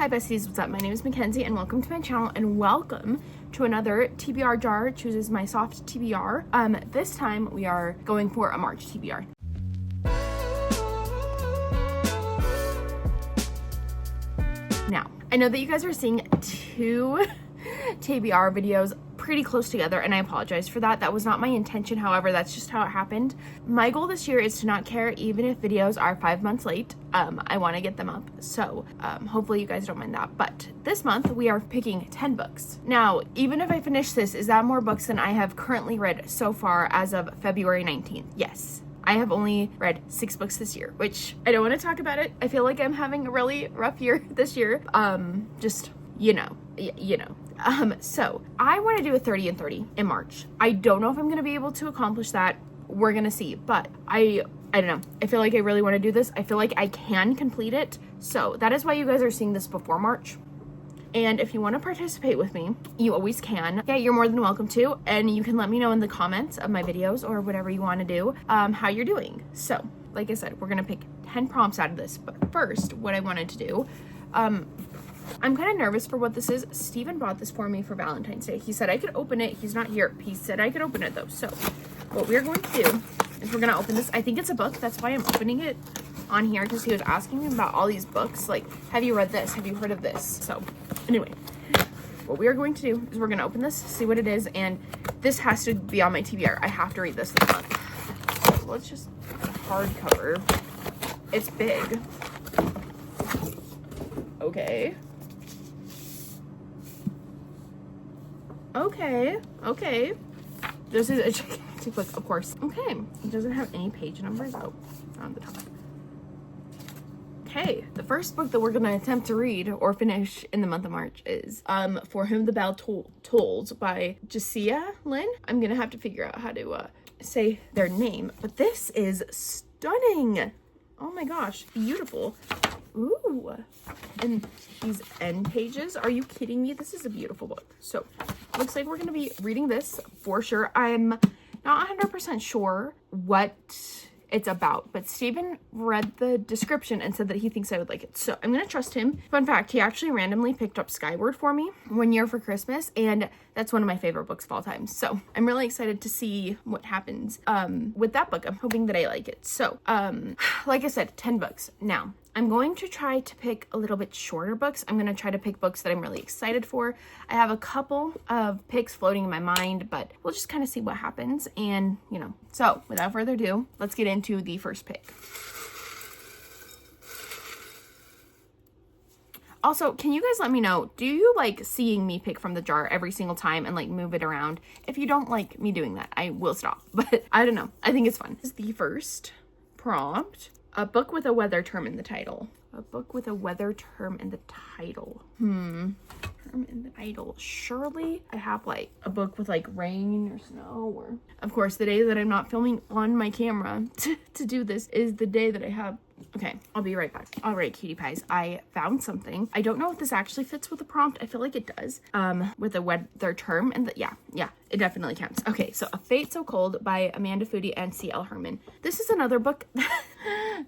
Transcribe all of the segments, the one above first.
Hi besties, what's up? My name is Makenzie and welcome to my channel and welcome to another TBR jar chooses my soft TBR. This time we are going for a March TBR. Now, I know that you guys are seeing two TBR videos pretty close together and I apologize for that. That was not my intention, however, that's just how it happened. My goal this year is to not care even if videos are 5 months late. I want to get them up, so hopefully you guys don't mind that. But this month we are picking 10 books. Now, even if I finish this, is that more books than I have currently read so far as of February 19th? Yes. I have only read 6 books this year, which I don't want to talk about it. I feel like I'm having a really rough year this year. Just, you know. So I want to do a 30 and 30 in March. I don't know if I'm going to be able to accomplish that. We're going to see, but I don't know. I feel like I really want to do this. I feel like I can complete it. So that is why you guys are seeing this before March. And if you want to participate with me, you always can. Yeah, you're more than welcome to. And you can let me know in the comments of my videos or whatever you want to do, how you're doing. So like I said, we're going to pick 10 prompts out of this. But first, what I wanted to do, I'm kind of nervous for what this is. Steven bought this for me for Valentine's Day. He said I could open it. He's not here. He said I could open it though. So what we're going to do is we're going to open this. I think it's a book. That's why I'm opening it on here, because he was asking me about all these books. Like, have you read this? Have you heard of this? So anyway, what we are going to do is we're going to open this, see what it is. And this has to be on my TBR. I have to read this month. So let's just hardcover. It's big. Okay. Okay. This is a gigantic book, of course. Okay, it doesn't have any page numbers out on the top. Okay, the first book that we're gonna attempt to read or finish in the month of March is For Whom the Bell Tolls by Jessica Lynn. I'm gonna have to figure out how to say their name, but this is stunning. Oh my gosh, beautiful. Ooh, and these end pages, are you kidding me? This is a beautiful book. So looks like we're going to be reading this for sure. I'm not 100% sure what it's about, but Steven read the description and said that he thinks I would like it. So I'm going to trust him. Fun fact, he actually randomly picked up Skyward for me one year for Christmas, and that's one of my favorite books of all time. So I'm really excited to see what happens with that book. I'm hoping that I like it. So like I said, 10 books. Now, I'm going to try to pick a little bit shorter books. I'm going to try to pick books that I'm really excited for. I have a couple of picks floating in my mind, but we'll just kind of see what happens. And, you know, so without further ado, let's get into the first pick. Also, can you guys let me know, do you like seeing me pick from the jar every single time and like move it around? If you don't like me doing that, I will stop. But I don't know. I think it's fun. This is the first prompt. A book with a weather term in the title. A book with a weather term in the title. Term in the title. Surely I have like a book with like rain or snow, or of course the day that I'm not filming on my camera to do this is the day that I have. Okay, I'll be right back. All right, cutie pies, I found something. I don't know if this actually fits with the prompt. I feel like it does. With a weather term, and yeah, it definitely counts. Okay, so A Fate So Cold by Amanda Foody and C.L. Herman. This is another book.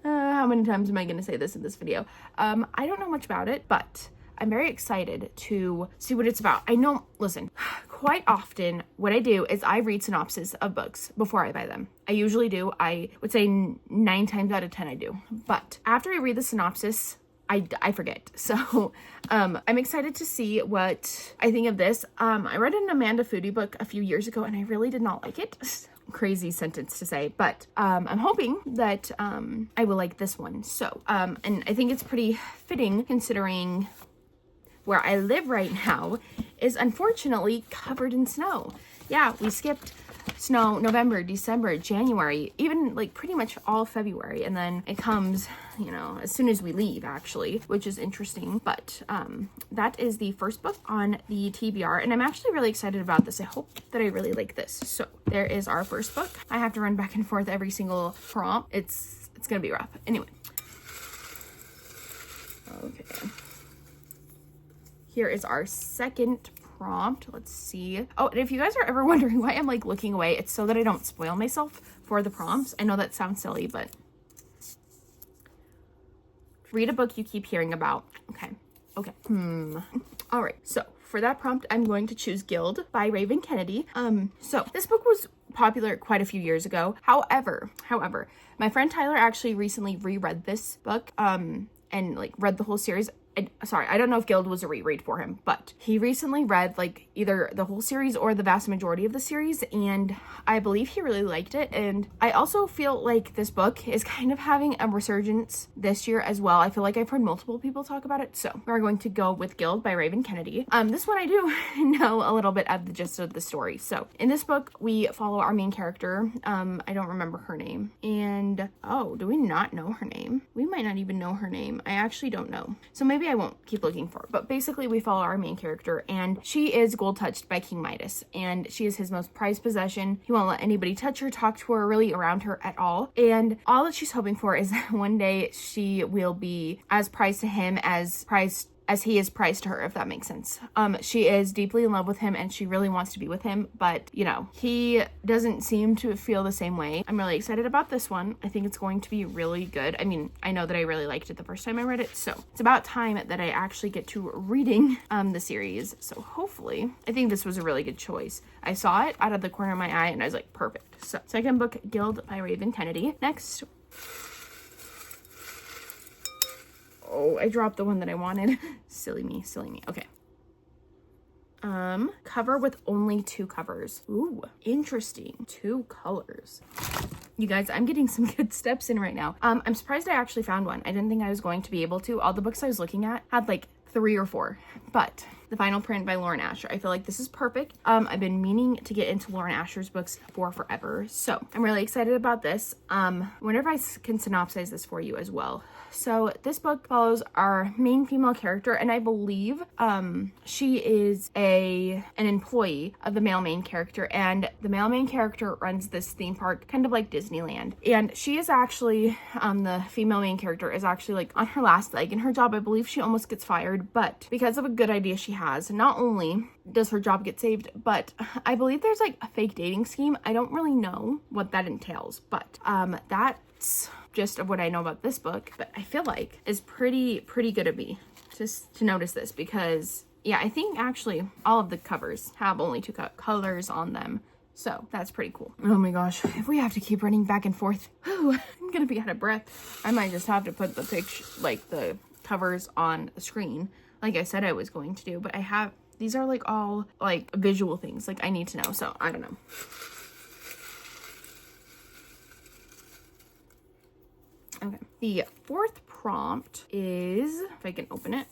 How many times am I going to say this in this video? I don't know much about it, but I'm very excited to see what it's about. I know, listen, quite often what I do is I read synopses of books before I buy them. I usually do. I would say 9 times out of 10 I do. But after I read the synopsis, I forget. So I'm excited to see what I think of this. I read an Amanda Foody book a few years ago and I really did not like it. Crazy sentence to say, but I'm hoping that I will like this one. So and I think it's pretty fitting considering where I live right now is unfortunately covered in snow. Yeah, we skipped snow November, December, January, even like pretty much all February, and then it comes, you know, as soon as we leave actually, which is interesting. But that is the first book on the TBR, and I'm actually really excited about this. I hope that I really like this. So there is our first book. I have to run back and forth every single prompt. It's gonna be rough. Anyway. Okay. Here is our second prompt. Let's see. Oh, and if you guys are ever wondering why I'm like looking away, it's so that I don't spoil myself for the prompts. I know that sounds silly, but read a book you keep hearing about. Okay. Okay. All right. So for that prompt, I'm going to choose Guild by Raven Kennedy. So this book was popular quite a few years ago. However, my friend Tyler actually recently reread this book, and like read the whole series. Sorry, I don't know if Guild was a reread for him, but he recently read like either the whole series or the vast majority of the series, and I believe he really liked it. And I also feel like this book is kind of having a resurgence this year as well. I feel like I've heard multiple people talk about it, so we're going to go with Guild by Raven Kennedy. This one I do know a little bit of the gist of the story. So in this book, we follow our main character. I don't remember her name, and oh, do we not know her name? We might not even know her name. I actually don't know. So maybe I won't keep looking for it, but basically we follow our main character, and she is gold touched by King Midas, and she is his most prized possession. He won't let anybody touch her, talk to her, really around her at all, and all that she's hoping for is that one day she will be as prized to him as he is prized to her, if that makes sense. She is deeply in love with him, and she really wants to be with him, but you know, he doesn't seem to feel the same way. I'm really excited about this one. I think it's going to be really good. I mean, I know that I really liked it the first time I read it, so it's about time that I actually get to reading the series. So hopefully, I think this was a really good choice. I saw it out of the corner of my eye and I was like, perfect. So second book, Guild by Raven Kennedy. Next. Oh, I dropped the one that I wanted. Silly me. Okay. Cover with only 2 covers. Ooh, interesting. 2 colors. You guys, I'm getting some good steps in right now. I'm surprised I actually found one. I didn't think I was going to be able to. All the books I was looking at had like 3 or 4, but the final print by Lauren Asher. I feel like this is perfect. I've been meaning to get into Lauren Asher's books for forever, so I'm really excited about this. Whenever I can synopsize this for you as well. So this book follows our main female character, and I believe she is an employee of the male main character, and the male main character runs this theme park kind of like Disneyland, and she is actually the female main character is actually like on her last leg in her job. I believe she almost gets fired, but because of a good idea she has, not only does her job get saved, but I believe there's like a fake dating scheme. I don't really know what that entails, but that's just of what I know about this book, but I feel like is pretty good of me just to notice this, because yeah, I think actually all of the covers have only 2 colors on them, so that's pretty cool. Oh my gosh, if we have to keep running back and forth, I'm gonna be out of breath. I might just have to put the picture, like the covers on the screen like I said I was going to do, but these are like all like visual things like I need to know, so I don't know. Okay, the 4th prompt is, if I can open it,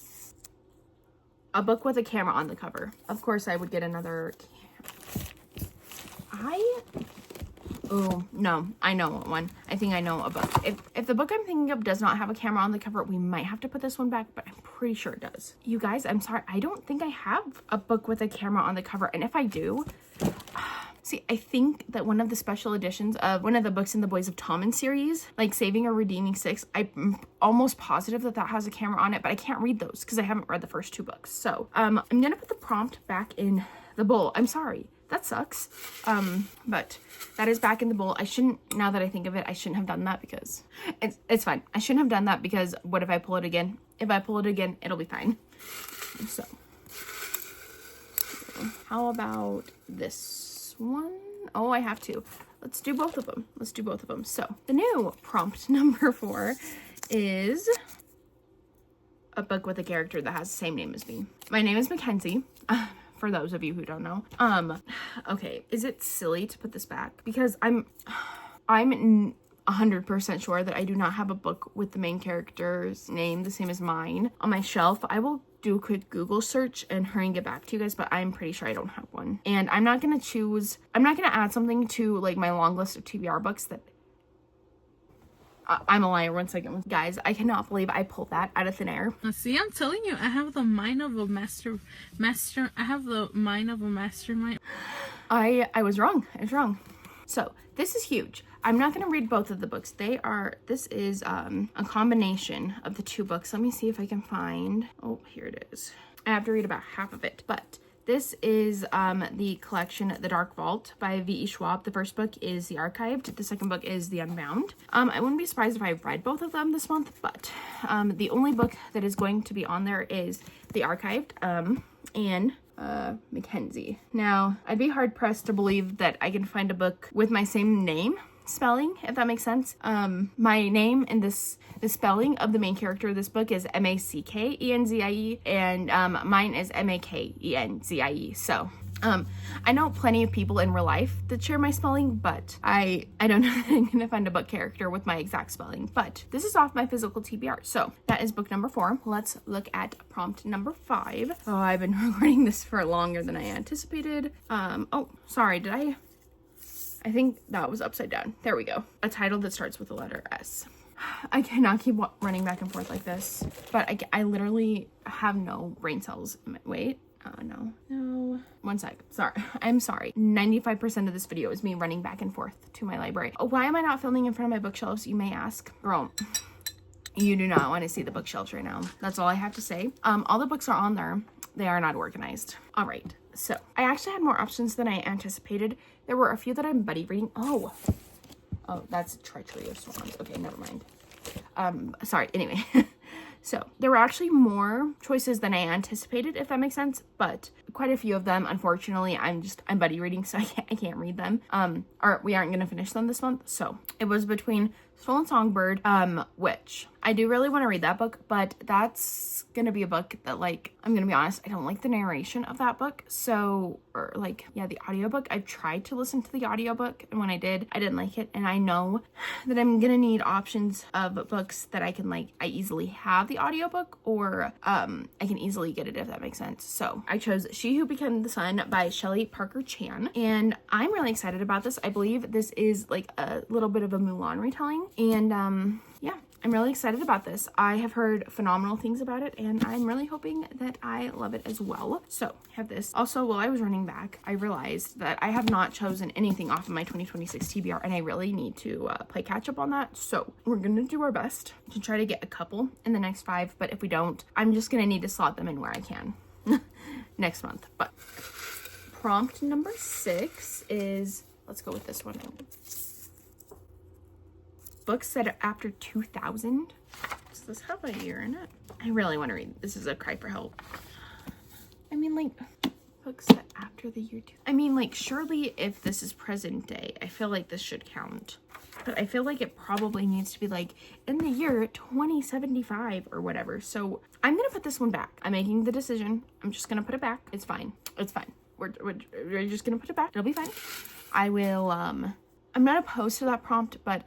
a book with a camera on the cover. Of course, I would get another oh, no, I know one. I think I know a book. If the book I'm thinking of does not have a camera on the cover, we might have to put this one back, but I'm pretty sure it does. You guys, I'm sorry, I don't think I have a book with a camera on the cover, and if I do, see, I think that one of the special editions of one of the books in the Boys of Tommen series, like Saving or Redeeming 6, I'm almost positive that has a camera on it, but I can't read those because I haven't read the first 2 books. So I'm gonna put the prompt back in the bowl. I'm sorry, that sucks, but that is back in the bowl. I shouldn't, now that I think of it, I shouldn't have done that because it's fine. I shouldn't have done that because what if I pull it again? If I pull it again, it'll be fine. So how about this one? Oh, I have to. Let's do both of them. So the new prompt number 4 is a book with a character that has the same name as me. My name is Makenzie. For those of you who don't know. Okay, is it silly to put this back? Because I'm 100% sure that I do not have a book with the main character's name the same as mine on my shelf. I will do a quick Google search and hurry and get back to you guys, but I'm pretty sure I don't have one. And I'm not gonna add something to like my long list of TBR books that I'm a liar. 1 second. Guys, I cannot believe I pulled that out of thin air. See, I'm telling you, I have the mind of a I have the mind of a mastermind. I was wrong. So this is huge. I'm not going to read both of the books. This is a combination of the 2 books. Let me see if I can find, oh, here it is. I have to read about half of it, but This is the collection The Dark Vault by V.E. Schwab. The first book is The Archived. The second book is The Unbound. I wouldn't be surprised if I read both of them this month, but the only book that is going to be on there is The Archived and Makenzie. Now, I'd be hard pressed to believe that I can find a book with my same name spelling, if that makes sense. My name and the spelling of the main character of this book is Makenzie, and mine is Makenzie. So I know plenty of people in real life that share my spelling, but I don't know that I'm gonna find a book character with my exact spelling. But this is off my physical TBR. So that is book number 4. Let's look at prompt number 5. Oh, I've been recording this for longer than I anticipated. Oh, sorry, I think that was upside down. There we go. A title that starts with the letter S. I cannot keep running back and forth like this, but I literally have no brain cells. Wait, no. One sec. Sorry. I'm sorry. 95% of this video is me running back and forth to my library. Oh, why am I not filming in front of my bookshelves, you may ask? Girl, you do not want to see the bookshelves right now. That's all I have to say. All the books are on there. They are not organized. All right. So I actually had more options than I anticipated. There were a few that I'm buddy reading. Oh, that's Treachery of Swans. Okay, never mind. Sorry. Anyway, so there were actually more choices than I anticipated, if that makes sense. But quite a few of them, unfortunately, I'm buddy reading, so I can't read them. Or we aren't gonna finish them this month. So it was between Stolen Songbird, which I do really want to read that book, but that's gonna be a book that, like, I'm gonna be honest, I don't like the narration of that book. So, or like, yeah, the audiobook. I've tried to listen to the audiobook, and when I did, I didn't like it. And I know that I'm gonna need options of books that I can, like, I easily have the audiobook, or I can easily get it, if that makes sense. So I chose She Who Became the Sun by Shelley Parker Chan, and I'm really excited about this. I believe this is like a little bit of a Mulan retelling, and yeah, I'm really excited about this. I have heard phenomenal things about it, and I'm really hoping that I love it as well. So I have this. Also, while I was running back, I realized that I have not chosen anything off of my 2026 TBR, and I really need to play catch up on that. So we're gonna do our best to try to get a couple in the next 5, but if we don't, I'm just gonna need to slot them in where I can next month. But prompt number 6 is, let's go with this one. Books set after 2000. Does this have a year in it? I really want to read. This is a cry for help. I mean, like, books set after the year 2000. I mean, like, surely if this is present day, I feel like this should count. But I feel like it probably needs to be, like, in the year 2075 or whatever. So I'm going to put this one back. I'm making the decision. I'm just going to put it back. It's fine. It's fine. We're just going to put it back. It'll be fine. I will, I'm not opposed to that prompt, but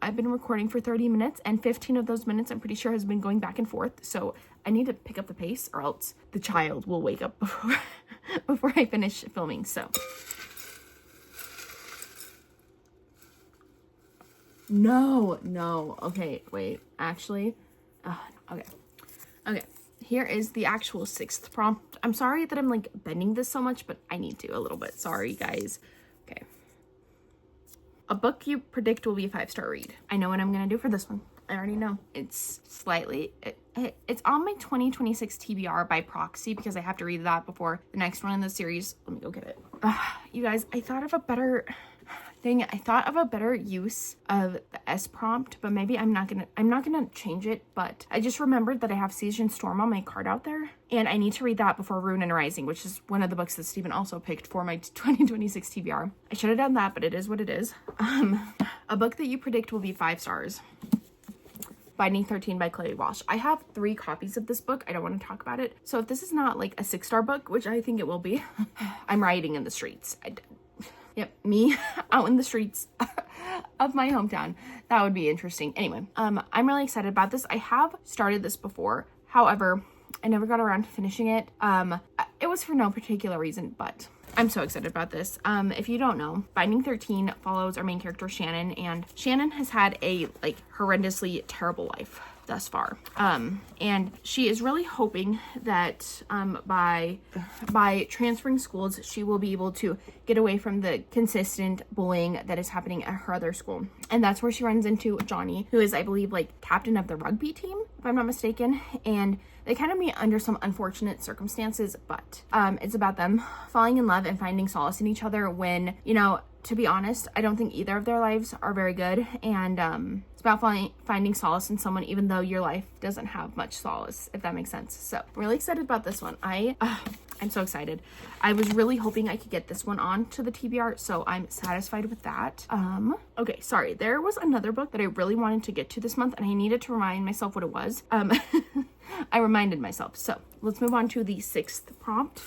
I've been recording for 30 minutes, and 15 of those minutes I'm pretty sure has been going back and forth. So I need to pick up the pace, or else the child will wake up before I finish filming. So no. Okay, wait. Actually, okay. Here is the actual 6th prompt. I'm sorry that I'm, like, bending this so much, but I need to a little bit. Sorry, guys. Okay. A book you predict will be a 5-star read. I know what I'm gonna do for this one. I already know. It's slightly, it's on my 2026 TBR by proxy, because I have to read that before the next one in the series. Let me go get it. You guys, I thought of a better use of the S prompt, but maybe I'm not gonna change it. But I just remembered that I have Siege and Storm on my card out there, and I need to read that before Rune and Rising, which is one of the books that Stephen also picked for my 2026 TBR. I should have done that, but it is what it is. A book that you predict will be 5 stars. Binding 13 by Chloe Walsh. I have 3 copies of this book. I don't want to talk about it. So if this is not like a 6-star book, which I think it will be, I'm rioting in the streets. Yep, me out in the streets of my hometown. That would be interesting. Anyway, I'm really excited about this. I have started this before. However, I never got around to finishing it. It was for no particular reason, but I'm so excited about this. If you don't know, Binding 13 follows our main character, Shannon, and Shannon has had a, like, horrendously terrible life thus far. And she is really hoping that by transferring schools, she will be able to get away from the consistent bullying that is happening at her other school. And that's where she runs into Johnny, who is, I believe, like, captain of the rugby team, if I'm not mistaken. And They kind of meet under some unfortunate circumstances, but it's about them falling in love and finding solace in each other when, you know, to be honest, I don't think either of their lives are very good, and it's about finding solace in someone even though your life doesn't have much solace, if that makes sense. So I'm really excited about this one. I'm so excited. I was really hoping I could get this one on to the TBR, so I'm satisfied with that. Okay, sorry. There was another book that I really wanted to get to this month, and I needed to remind myself what it was. I reminded myself. So let's move on to the 6th prompt.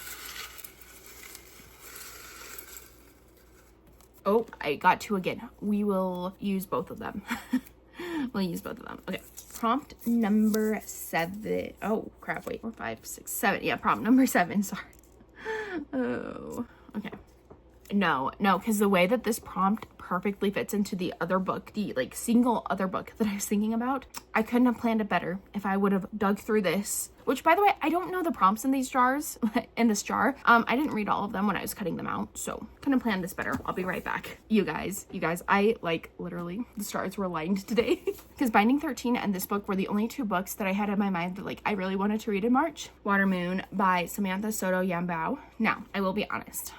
Oh, I got 2 again. We will use both of them. We'll use both of them. Okay. Prompt number 7. Oh, crap. Wait. 4, 5, 6, 7. Yeah, prompt number 7. Sorry. Oh, okay. No, because the way that this prompt perfectly fits into the other book, the like single other book that I was thinking about, I couldn't have planned it better if I would have dug through this. Which, by the way, I don't know the prompts in these jars, in this jar. I didn't read all of them when I was cutting them out, so couldn't have planned this better. I'll be right back. You guys, I like literally the stars were aligned today because Binding 13 and this book were the only 2 books that I had in my mind that like I really wanted to read in March. Water Moon by Samantha Soto Yambao. Now, I will be honest.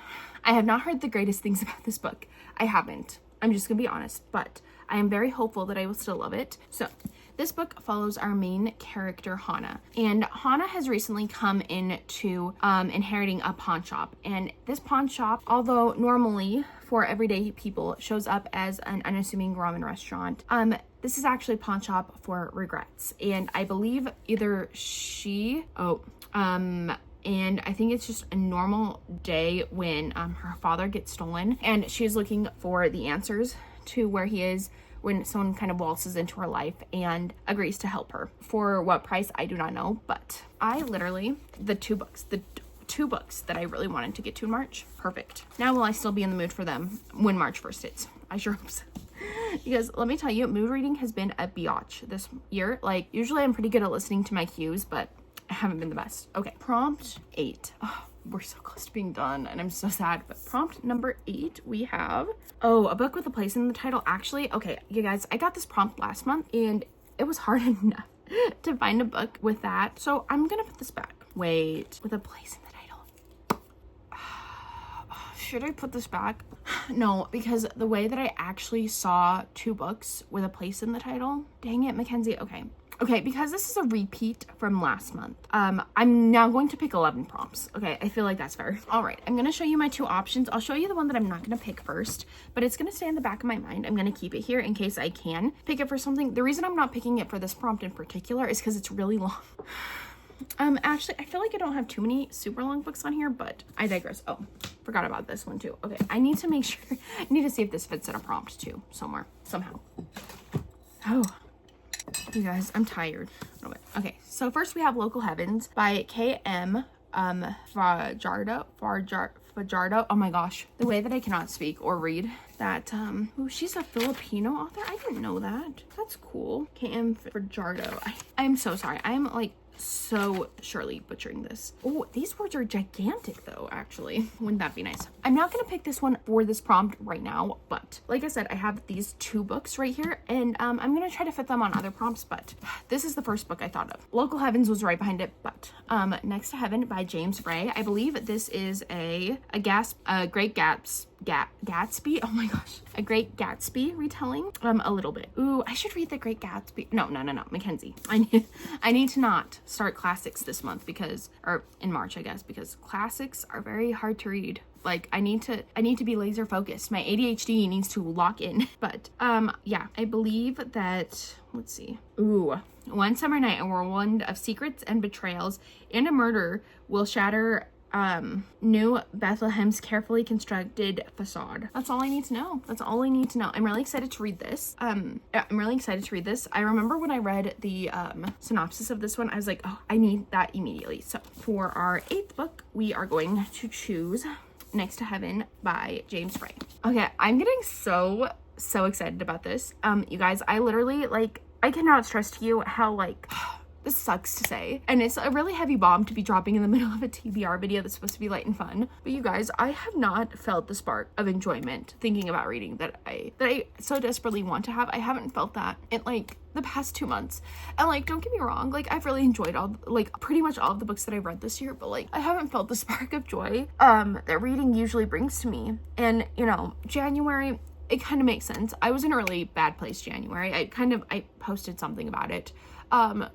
I have not heard the greatest things about this book. I haven't. I'm just gonna be honest, but I am very hopeful that I will still love it. So this book follows our main character, Hana. And Hana has recently come into inheriting a pawn shop. And this pawn shop, although normally for everyday people shows up as an unassuming ramen restaurant, this is actually a pawn shop for regrets. And I believe either and I think it's just a normal day when her father gets stolen and she's looking for the answers to where he is when someone kind of waltzes into her life and agrees to help her. For what price, I do not know, but I literally, the two books that I really wanted to get to in March, perfect. Now will I still be in the mood for them when March 1st hits? I sure hope so. Because let me tell you, mood reading has been a biatch this year. Like, usually I'm pretty good at listening to my cues, but I haven't been the best. Okay, prompt 8. Oh, we're so close to being done and I'm so sad. But prompt number 8, we have, a book with a place in the title. Actually, okay, you guys, I got this prompt last month and it was hard enough to find a book with that. So I'm gonna put this back. Wait, with a place in the title. Should I put this back? No, because the way that I actually saw 2 books with a place in the title, dang it, Makenzie. Okay, because this is a repeat from last month, I'm now going to pick 11 prompts. Okay, I feel like that's fair. All right, I'm going to show you my 2 options. I'll show you the one that I'm not going to pick first, but it's going to stay in the back of my mind. I'm going to keep it here in case I can pick it for something. The reason I'm not picking it for this prompt in particular is because it's really long. Actually, I feel like I don't have too many super long books on here, but I digress. Oh, forgot about this one too. Okay, I need to make sure, I need to see if this fits in a prompt too, somehow. Oh. You guys, I'm tired. Okay, so first we have Local Heavens by K.M. Fajardo. Oh my gosh, the way that I cannot speak or read that. She's a Filipino author. I didn't know that. That's cool. K.M. Fajardo. I'm so sorry. I'm like so surely butchering this. Oh, these words are gigantic though, actually. Wouldn't that be nice? I'm not gonna pick this one for this prompt right now, but like I said, I have these 2 books right here and I'm gonna try to fit them on other prompts, but this is the first book I thought of. Local Heavens was right behind it, but Next to Heaven by James Ray. I believe this is a Great Gatsby. Oh my gosh. A Great Gatsby retelling. A little bit. Ooh, I should read The Great Gatsby. No, Makenzie. I need to not start classics this month or in March, I guess, because classics are very hard to read. Like, I need to be laser focused. My ADHD needs to lock in. But, yeah, I believe that, let's see. Ooh. One summer night, a whirlwind of secrets and betrayals and a murder will shatter New Bethlehem's carefully constructed facade. That's all I need to know. I'm really excited to read this. I remember when I read the synopsis of this one, I was like, oh, I need that immediately. So for our 8th book, we are going to choose Next to Heaven by James Ray. Okay, I'm getting so excited about this. You guys, I literally, like, I cannot stress to you how, like, this sucks to say, and it's a really heavy bomb to be dropping in the middle of a TBR video that's supposed to be light and fun, but you guys, I have not felt the spark of enjoyment thinking about reading that I so desperately want to have. I haven't felt that in like the past 2 months. And like, don't get me wrong, like I've really enjoyed pretty much all of the books that I've read this year, but like I haven't felt the spark of joy that reading usually brings to me. And you know, January, it kind of makes sense. I was in a really bad place January. I posted something about it.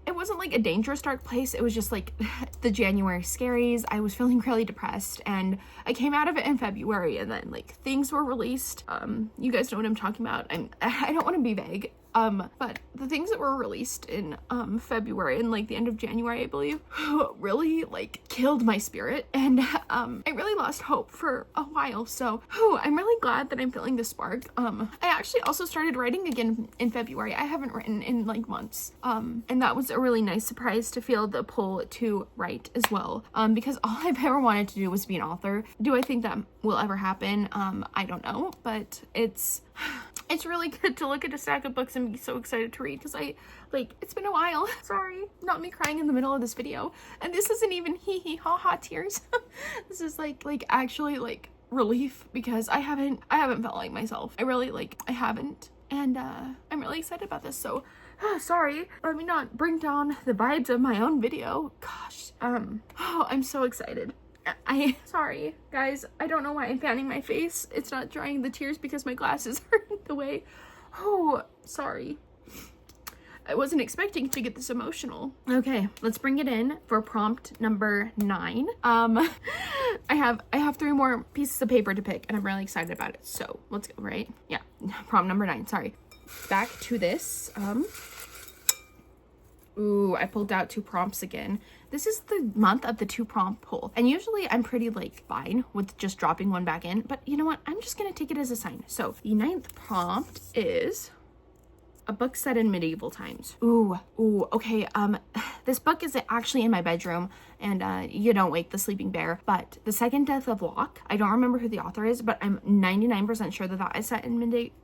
It wasn't like a dangerous dark place. It was just like the January scaries. I was feeling really depressed, and I came out of it in February, and then like things were released. You guys know what I'm talking about. I don't want to be vague. But the things that were released in February and like the end of January, I believe, really like killed my spirit, and I really lost hope for a while. So I'm really glad that I'm feeling the spark. I actually also started writing again in February. I haven't written in like months, and that was a really nice surprise to feel the pull to write as well, because all I've ever wanted to do was be an author. Do I think that will ever happen? I don't know, but it's really good to look at a stack of books and be so excited to read, because it's been a while. Sorry, not me crying in the middle of this video. And this isn't even hee hee ha ha tears. This is like actually like relief, because I haven't felt like myself. I haven't. And I'm really excited about this. So sorry, let me not bring down the vibes of my own video. Gosh, I'm so excited. Sorry guys, I don't know why I'm fanning my face. It's not drying the tears because my glasses are in the way. Oh, sorry. I wasn't expecting to get this emotional. Okay, let's bring it in for prompt number 9. I have 3 more pieces of paper to pick, and I'm really excited about it. So let's go, right? Yeah, prompt number 9, sorry. Back to this. Ooh, I pulled out 2 prompts again. This is the month of the 2 prompt pull. And usually I'm pretty like fine with just dropping one back in, but you know what? I'm just gonna take it as a sign. So the 9th prompt is a book set in medieval times. Ooh, okay. This book is actually in my bedroom, and you don't wake the sleeping bear, but The Second Death of Locke. I don't remember who the author is, but I'm 99% sure that is set in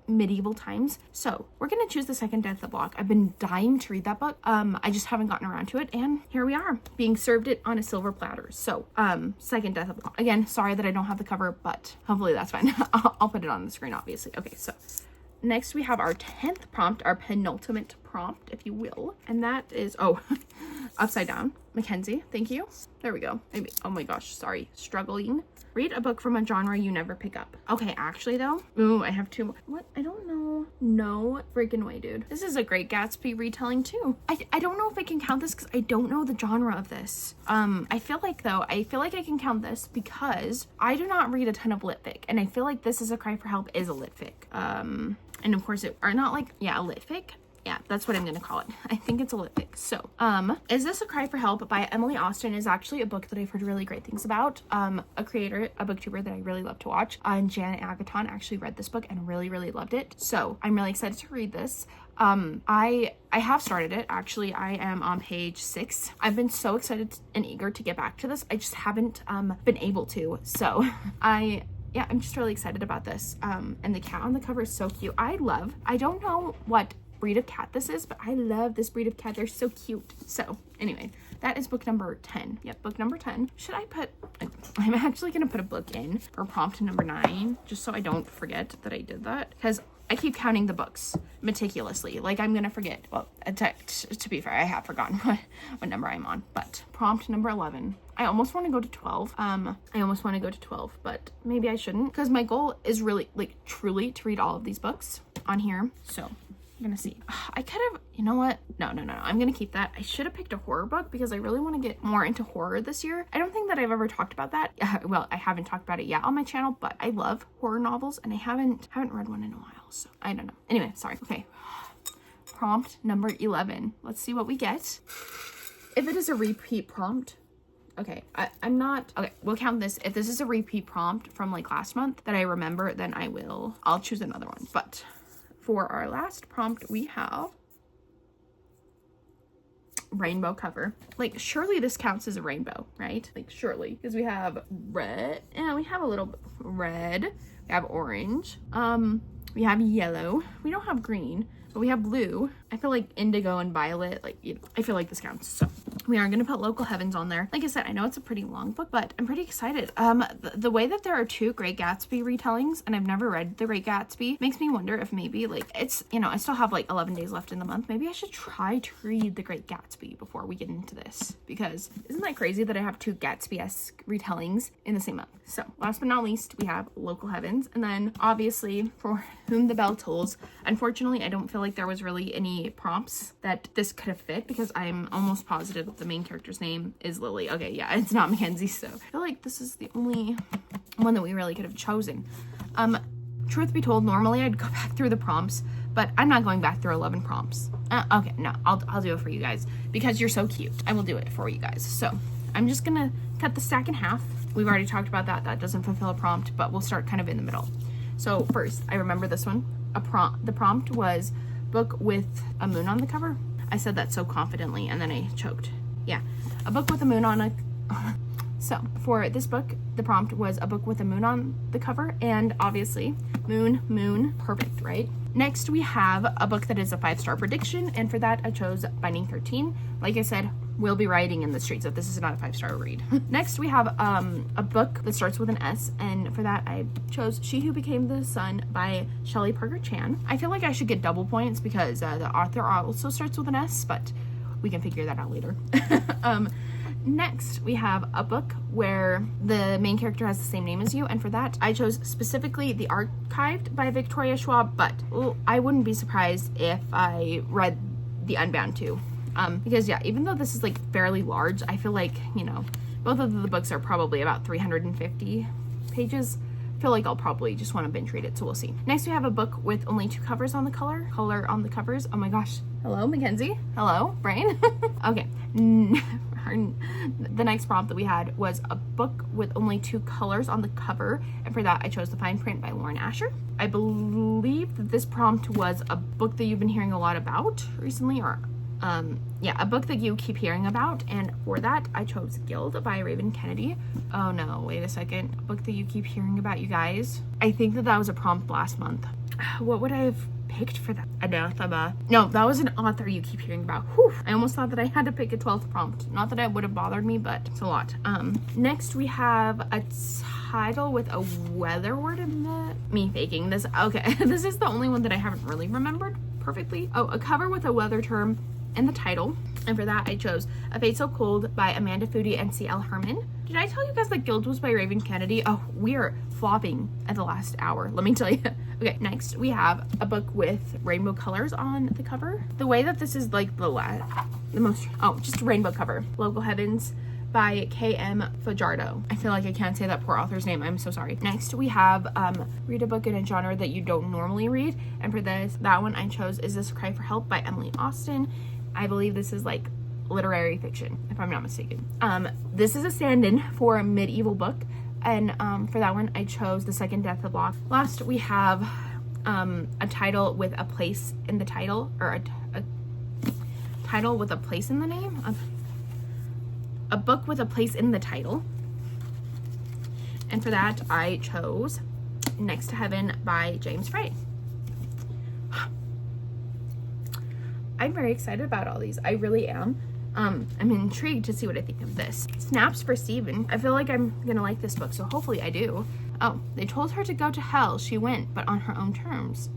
medieval times. So we're gonna choose The Second Death of Locke. I've been dying to read that book. I just haven't gotten around to it, and here we are, being served it on a silver platter. So, Second Death of Locke. Again, sorry that I don't have the cover, but hopefully that's fine. I'll put it on the screen, obviously. Okay, so next we have our 10th prompt, our penultimate prompt, if you will. And that is, upside down. Makenzie, thank you. There we go. Maybe, oh my gosh, sorry. Struggling. Read a book from a genre you never pick up. Okay, actually though, I have 2 more. What? I don't know. No freaking way, dude. This is a Great Gatsby retelling too. I don't know if I can count this because I don't know the genre of this. I feel like I can count this because I do not read a ton of lit fic, and I feel like This Is a Cry for Help is a lit fic. And of course a lit fic. Yeah, that's what I'm gonna call it. I think it's a lit fic. So, Is This a Cry for Help by Emily Austen is actually a book that I've heard really great things about. A creator, a booktuber that I really love to watch, and Janet Agaton actually read this book and really, really loved it. So I'm really excited to read this. I have started it. Actually, I am on page 6. I've been so excited and eager to get back to this. I just haven't been able to. So I'm just really excited about this. And the cat on the cover is so cute. I don't know what breed of cat this is, but I love this breed of cat. They're so cute. So anyway, that is book number 10. Yep, book number 10. I'm actually gonna put a book in for prompt number 9, just so I don't forget that I did that, because I keep counting the books meticulously. Like I'm gonna forget. Well, to be fair, I have forgotten what number I'm on. But prompt number 11. I almost want to go to 12. But maybe I shouldn't, because my goal is really, like, truly to read all of these books on here. So I'm gonna see. I could have, you know what? No. I'm gonna keep that. I should have picked a horror book because I really want to get more into horror this year. I don't think that I've ever talked about that. Well, I haven't talked about it yet on my channel, but I love horror novels, and I haven't read one in a while. So I don't know. Anyway, sorry. Okay. Prompt number 11. Let's see what we get. If it is a repeat prompt, okay, I'm not, okay, we'll count this. If this is a repeat prompt from like last month that I remember, then I'll choose another one. But for our last prompt, we have rainbow cover. Like, surely this counts as a rainbow, right? Like, surely, because we have red, and we have a little red, we have orange, we have yellow, we don't have green, But we have blue. I feel like indigo and violet, like, you know, I feel like this counts. So we are gonna put Local Heavens on there. Like I said, I know it's a pretty long book, but I'm pretty excited. The way that there are 2 Great Gatsby retellings, and I've never read The Great Gatsby, makes me wonder if maybe, like, it's, you know, I still have like 11 days left in the month. Maybe I should try to read The Great Gatsby before we get into this, because isn't that crazy that I have 2 Gatsby-esque retellings in the same month? So last but not least, we have Local Heavens, and then obviously For Whom the Bell Tolls. Unfortunately, I don't feel like there was really any prompts that this could have fit, because I'm almost positive that the main character's name is Lily. Okay, yeah, it's not Makenzie, so I feel like this is the only one that we really could have chosen. Truth be told, normally I'd go back through the prompts, but I'm not going back through 11 prompts. Okay, no, I'll do it for you guys, because you're so cute. I will do it for you guys. So I'm just gonna cut the stack in half. We've already talked about that. That doesn't fulfill a prompt, but we'll start kind of in the middle. So first, I remember this one. The prompt was book with a moon on the cover. I said that so confidently, and then I choked. Yeah, a book with a moon on a... So for this book, the prompt was a book with a moon on the cover, and obviously moon, perfect, right? Next, we have a book that is a 5-star prediction, and for that I chose Binding 13. Like I said, we'll be riding in the streets if this is not a 5-star read. Next, we have a book that starts with an S, and for that I chose She Who Became the Sun by Shelley Parker Chan. I feel like I should get double points because the author also starts with an S, but we can figure that out later. Next, we have a book where the main character has the same name as you, and for that, I chose specifically The Archived by Victoria Schwab, but I wouldn't be surprised if I read The Unbound too. Because yeah, even though this is like fairly large, I feel like, you know, both of the books are probably about 350 pages. I feel like I'll probably just want to binge read it, so we'll see. Next, we have a book with only 2 covers on the color on the covers. Oh my gosh. Hello, Makenzie. Hello, brain. Okay. The next prompt that we had was a book with only 2 colors on the cover, and for that I chose The Fine Print by Lauren Asher. I believe that this prompt was a book that you've been hearing a lot about recently, or yeah, a book that you keep hearing about, and for that I chose Guild by Raven Kennedy. Oh no, wait a second. A book that you keep hearing about, you guys. I think that was a prompt last month. What would I have picked for that? Anathema. No, that was an author you keep hearing about. Whew. I almost thought that I had to pick a 12th prompt. Not that it would have bothered me, but it's a lot. Next we have a title with a weather word in the... Me faking this. Okay, this is the only one that I haven't really remembered perfectly. Oh, a cover with a weather term in the title, and for that I chose A Fate So Cold by Amanda Foody and C.L. Herman. Did I tell you guys that Guild was by Raven Kennedy? Oh, we are flopping at the last hour, let me tell you. Okay, next we have a book with rainbow colors on the cover. The way that this is like the most, oh, just a rainbow cover. Local Heavens by K.M. Fajardo. I feel like I can't say that poor author's name. I'm so sorry. Next, we have read a book in a genre that you don't normally read, and for that one I chose Is This a Cry for Help by Emily Austen. I believe this is like literary fiction, if I'm not mistaken. This is a stand-in for a medieval book, and for that one I chose The Second Death of Locke. Last, we have a title with a place in the title, or a title with a place in the name. A book with a place in the title, and for that I chose Next to Heaven by James Frey. I'm very excited about all these. I really am. I'm intrigued to see what I think of this. Snaps for Stephen. I feel like I'm gonna like this book, so hopefully I do. Oh, they told her to go to hell. She went, but on her own terms.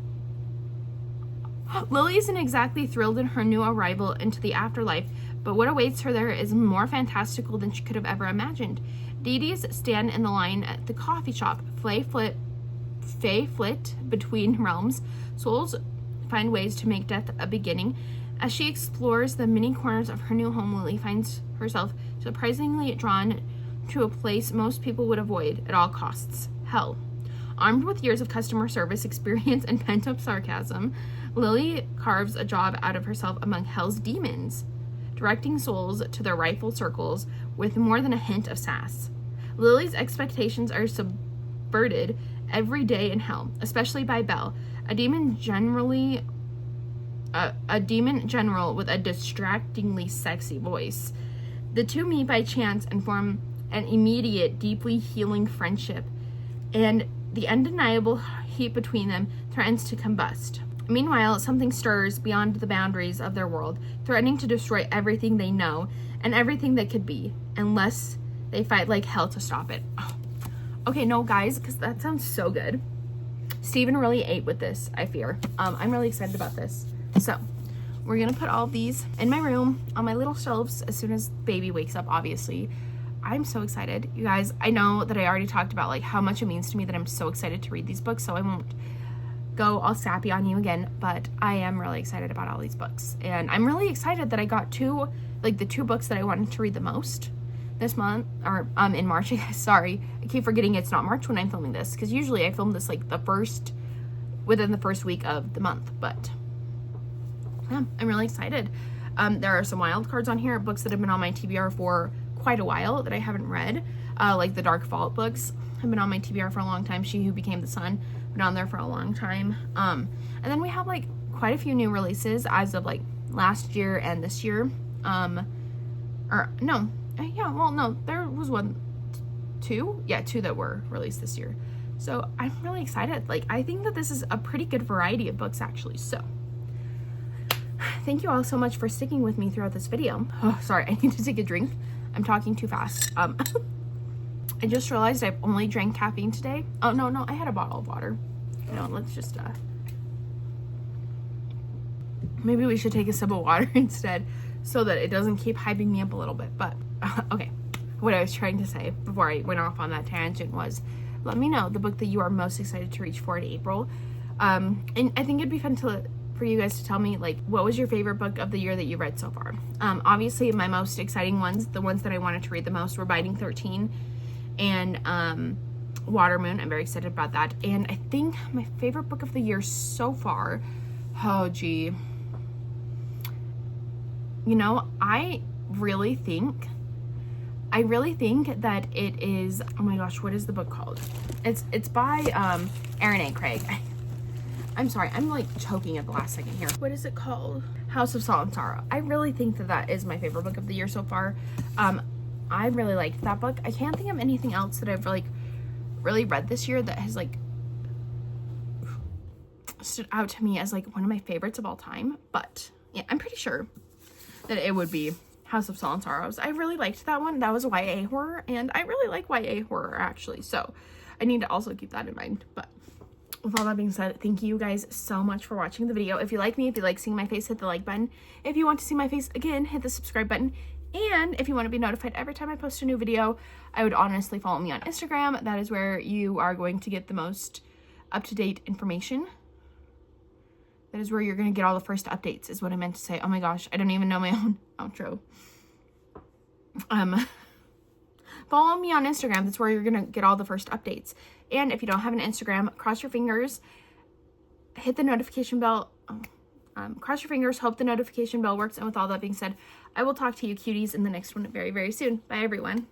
Lily isn't exactly thrilled in her new arrival into the afterlife, but what awaits her there is more fantastical than she could have ever imagined. Deities stand in the line at the coffee shop. Fae flit between realms. Souls find ways to make death a beginning. As she explores the many corners of her new home, Lily finds herself surprisingly drawn to a place most people would avoid at all costs: hell. Armed with years of customer service experience and pent-up sarcasm, Lily carves a job out of herself among hell's demons, directing souls to their rightful circles with more than a hint of sass. Lily's expectations are subverted every day in hell, especially by Belle, a demon general with a distractingly sexy voice. The two meet by chance and form an immediate, deeply healing friendship, and the undeniable heat between them threatens to combust. Meanwhile, something stirs beyond the boundaries of their world, threatening to destroy everything they know and everything that could be, unless they fight like hell to stop it. Oh. Okay, no, guys, because that sounds so good. Steven really ate with this, I fear. I'm really excited about this. So, we're gonna put all of these in my room on my little shelves as soon as baby wakes up, obviously. I'm so excited. You guys, I know that I already talked about like how much it means to me that I'm so excited to read these books, so I won't go all sappy on you again, but I am really excited about all these books. And I'm really excited that I got the two books that I wanted to read the most this month, or in March. Sorry, I keep forgetting it's not March when I'm filming this, because usually I film this like within the first week of the month, but yeah, I'm really excited. There are some wild cards on here, books that have been on my TBR for quite a while that I haven't read, like the Dark Vault books have been on my TBR for a long time. She Who Became the Sun, been on there for a long time. And then we have like quite a few new releases as of like last year and this year. There was two that were released this year. So I'm really excited. Like, I think that this is a pretty good variety of books actually. So thank you all so much for sticking with me throughout this video. Oh, sorry, I need to take a drink. I'm talking too fast. I just realized I've only drank caffeine today. Oh, no, I had a bottle of water. You know, let's just, maybe we should take a sip of water instead so that it doesn't keep hyping me up a little bit. But, okay, what I was trying to say before I went off on that tangent was, let me know the book that you are most excited to reach for in April. And I think it'd be fun for you guys to tell me, like, what was your favorite book of the year that you read so far? Obviously, my most exciting ones, the ones that I wanted to read the most, were Binding 13 and Watermoon. I'm very excited about that. And I think my favorite book of the year so far, oh gee, you know, I really think that it is, oh my gosh, what is the book called? It's by Erin A. Craig. I'm sorry, I'm like choking at the last second here. What is it called? House of Salt and Sorrow. I really think that is my favorite book of the year so far. I really liked that book. I can't think of anything else that I've like really read this year that has like stood out to me as like one of my favorites of all time. But yeah, I'm pretty sure that it would be House of Salt and Sorrows. I really liked that one. That was YA horror, and I really like YA horror actually, so I need to also keep that in mind. But with all that being said, thank you guys so much for watching the video. If you like me, if you like seeing my face, hit the like button. If you want to see my face again, hit the subscribe button. And if you want to be notified every time I post a new video, I would honestly follow me on Instagram. That is where you are going to get the most up-to-date information. That is where you're going to get all the first updates, is what I meant to say. Oh my gosh, I don't even know my own outro. Follow me on Instagram. That's where you're going to get all the first updates. And if you don't have an Instagram, cross your fingers, hit the notification bell. Cross your fingers, hope the notification bell works. And with all that being said, I will talk to you cuties in the next one very, very soon. Bye, everyone.